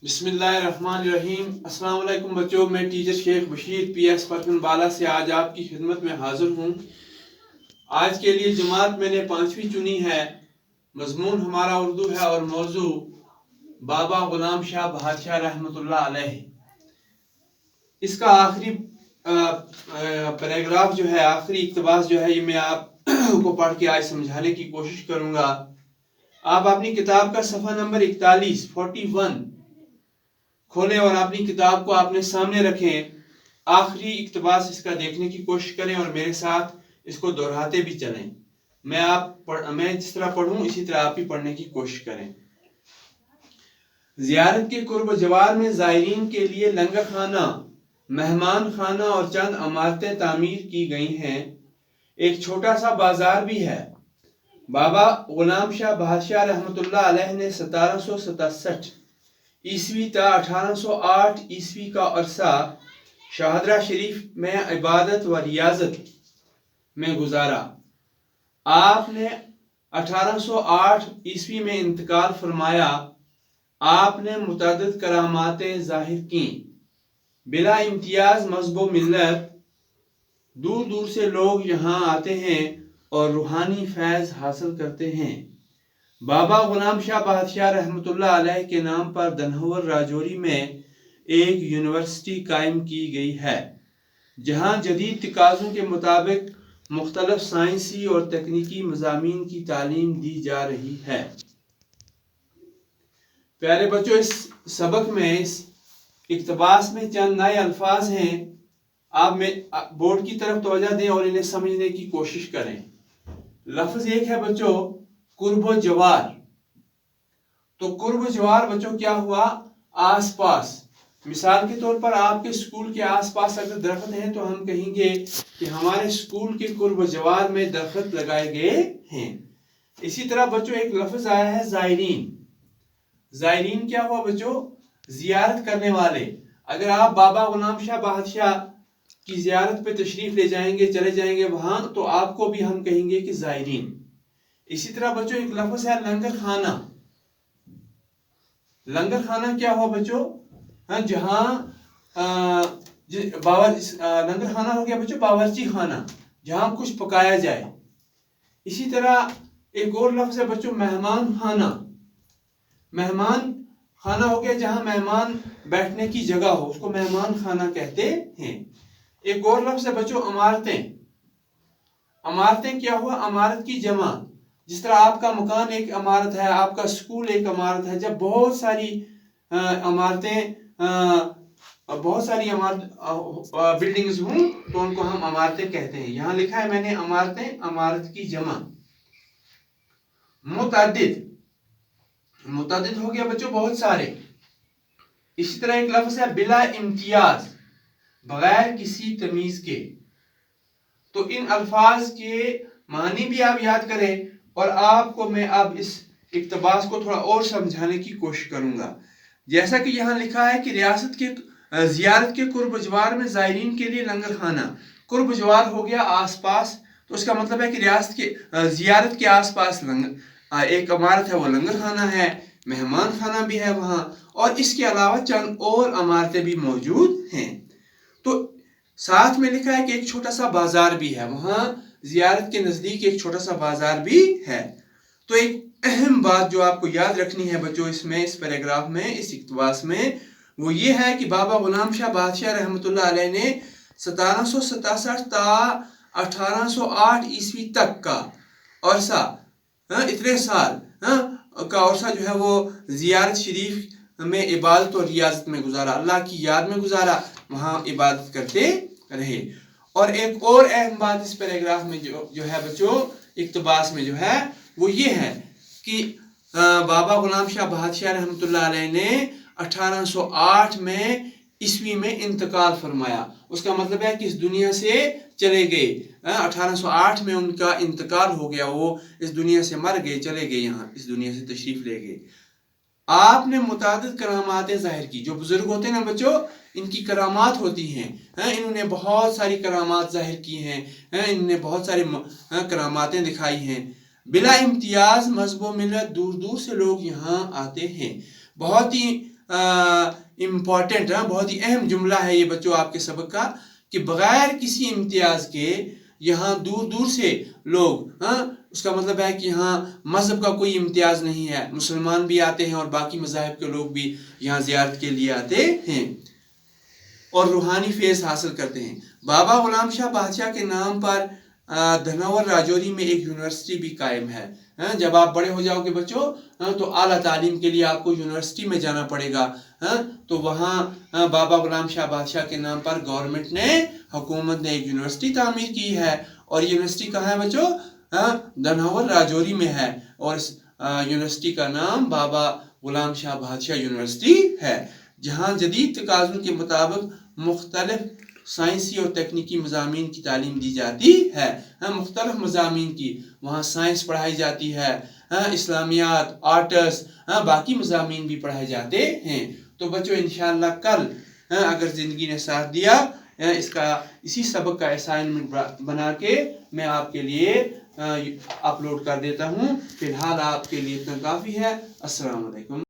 बिस्मिल्लाहिर्रहमानिर्रहीम। अस्सलाम वालेकुम बच्चों, मैं टीचर शेख बशीर PS परवीन बाला से आज आपकी खिदमत में हाजिर हूँ। आज के लिए जमात मैंने 5वीं चुनी है। मजमून हमारा उर्दू है और मौजू बाबा गुलाम शाह बादशाह रहमतुल्लाह अलैह। इसका आखिरी पैराग्राफ जो है, आखिरी इक्तबास जो है, ये मैं आपको पढ़ के आज समझाने की कोशिश करूँगा। आप अपनी किताब का सफ़ा नंबर 41 खोलें और अपनी किताब को अपने सामने रखें। आखिरी इक्तबास इसका देखने की कोशिश करें और मेरे साथ इसको दोहराते भी चलें। मैं जिस तरह पढ़ूं इसी तरह आप भी पढ़ने की कोशिश करें। ज़ियारत के कुर्ब जवार में ज़ायरीन के लिए लंगर खाना, मेहमान खाना और चंद इमारतें तामीर की गई हैं। एक छोटा सा बाजार भी है। बाबा गुलाम शाह बादशाह रहमतुल्लाह अलैह ने 1767 ईस्वी ta 1808 ईस्वी का अरसा शाहदरा शरीफ में इबादत व रियाजत में गुजारा। आपने 1808 ईस्वी में इंतकाल फरमाया। आपने मुतअद्दिद करामातें ज़ाहिर की। बिला इम्तियाज मज़हब मिल्लत दूर दूर से लोग यहाँ आते हैं और रूहानी फैज़ हासिल करते हैं। बाबा गुलाम शाह बादशाह रहमतुल्लाह अलैह के नाम पर दनहवर राजौरी में एक यूनिवर्सिटी कायम की गई है, जहाँ जदीद तकाज़ों के मुताबिक मुख्तलिफ साइंसी और तकनीकी मज़ामीन की तालीम दी जा रही है। प्यारे बच्चों, इस सबक में, इस इक्तबास में चंद नए अल्फाज हैं। आप बोर्ड की तरफ तवज्जो दें और इन्हें समझने की कोशिश करें। लफ्ज़ एक है बच्चों, कुर्ब जवार। तो कुर्ब जवार बच्चों क्या हुआ? आस पास। मिसाल के तौर पर आपके स्कूल के आस पास अगर दरख्त हैं तो हम कहेंगे कि हमारे स्कूल के कुर्ब जवार में दरख्त लगाए गए हैं। इसी तरह बच्चों एक लफ्ज आया है ज़ायरीन। ज़ायरीन क्या हुआ बच्चों? जियारत करने वाले। अगर आप बाबा गुलाम शाह बादशाह की जियारत पे तशरीफ ले जाएंगे, चले जाएंगे वहां, तो आपको भी हम कहेंगे कि ज़ायरीन। इसी तरह बच्चों एक लफ्ज है लंगर खाना। लंगर खाना क्या हुआ बच्चों? जहां लंगर खाना हो गया बच्चों बावर्ची खाना, जहां कुछ पकाया जाए। इसी तरह एक और लफ्ज है बच्चों मेहमान खाना। मेहमान खाना हो गया जहां मेहमान बैठने की जगह हो, उसको मेहमान खाना कहते हैं। एक और लफ्ज है बच्चों इमारतें। इमारतें क्या हुआ? इमारत की जमा। जिस तरह आपका मकान एक इमारत है, आपका स्कूल एक इमारत है। जब बहुत सारी बिल्डिंग्स हों तो उनको हम इमारतें कहते हैं। यहां लिखा है मैंने इमारतें, इमारत की जमा। मुतअद्दिद, मुतअद्दिद हो गया बच्चों बहुत सारे। इसी तरह एक लफ्ज है बिला इम्तियाज, बगैर किसी तमीज के। तो इन अल्फाज के मानी भी आप याद करें और आपको मैं अब इस इक्तबास को थोड़ा और समझाने की कोशिश करूंगा। जैसा कि यहाँ लिखा है कि रियासत के जियारत के कुर्ब जवार में ज़ायरीन के लिए लंगर खाना। कुर्ब जवार हो गया आस पास, तो उसका मतलब है कि रियासत के जियारत के आस पास एक इमारत है, वो लंगर खाना है। मेहमान खाना भी है वहाँ, और इसके अलावा चंद और इमारतें भी मौजूद हैं। तो साथ में लिखा है कि एक छोटा सा बाजार भी है। वहाँ जियारत के नज़दीक एक छोटा सा बाजार भी है। तो एक अहम बात जो आपको याद रखनी है बच्चों इसमें, इस पैराग्राफ में, इस इक्तबास में, वो ये है कि बाबा गुलाम शाह बादशाह रहमतुल्लाह अलैह ने 1767 ता 1808 ईस्वी तक का अरसा, इतने साल का अरसा जो है वो जियारत शरीफ में इबादत और रियाजत में गुजारा, अल्लाह की याद में गुजारा, वहाँ इबादत करते रहे। और एक और अहम बात इस पैराग्राफ में जो है बच्चों, इक्तबास में जो है वो ये है कि बाबा गुलाम शाह बादशाह रहमतुल्लाह अलैह ने 1808 में ईस्वी में इंतकाल फरमाया। उसका मतलब है कि इस दुनिया से चले गए। 1808 में उनका इंतकाल हो गया, वो इस दुनिया से मर गए, चले गए, यहाँ इस दुनिया से तशरीफ ले गए। आपने मुतादिद करामातें जाहिर की। जो बुजुर्ग होते हैं ना बच्चों, इनकी करामात होती हैं। इन्होंने बहुत सारी करामात जाहिर की हैं, इन्होंने बहुत सारी करामातें दिखाई हैं। बिला इम्तियाज मजहब मिल्लत दूर दूर से लोग यहाँ आते हैं। बहुत ही امپورٹنٹ بہت ہی اہم جملہ ہے یہ بچوں آپ کے سبق کا کہ بغیر کسی امتیاز کے یہاں دور دور سے لوگ اس کا مطلب ہے کہ یہاں مذہب کا کوئی امتیاز نہیں ہے، مسلمان بھی آتے ہیں اور باقی مذاہب کے لوگ بھی یہاں زیارت کے لیے آتے ہیں اور روحانی فیض حاصل کرتے ہیں۔ بابا غلام شاہ بادشاہ کے نام پر دھناور راجوری میں ایک یونیورسٹی بھی قائم ہے۔ جب آپ بڑے ہو جاؤ گے بچوں تو اعلیٰ تعلیم کے لیے آپ کو یونیورسٹی میں جانا پڑے گا، تو وہاں بابا غلام شاہ بادشاہ کے نام پر گورنمنٹ نے، حکومت نے ایک یونیورسٹی تعمیر کی ہے، اور یونیورسٹی کہاں ہے بچوں؟ دھناور راجوری میں ہے، اور اس یونیورسٹی کا نام بابا غلام شاہ بادشاہ یونیورسٹی ہے، جہاں جدید تقاضوں کے مطابق مختلف سائنسی اور تکنیکی مضامین کی تعلیم دی جاتی ہے۔ مختلف مضامین کی وہاں سائنس پڑھائی جاتی ہے، اسلامیات، آرٹس، باقی مضامین بھی پڑھائے جاتے ہیں۔ تو بچوں انشاءاللہ کل اگر زندگی نے ساتھ دیا اسی سبق کا اسائنمنٹ بنا کے میں آپ کے لیے اپلوڈ کر دیتا ہوں۔ فی الحال آپ کے لیے اتنا کافی ہے۔ السلام علیکم۔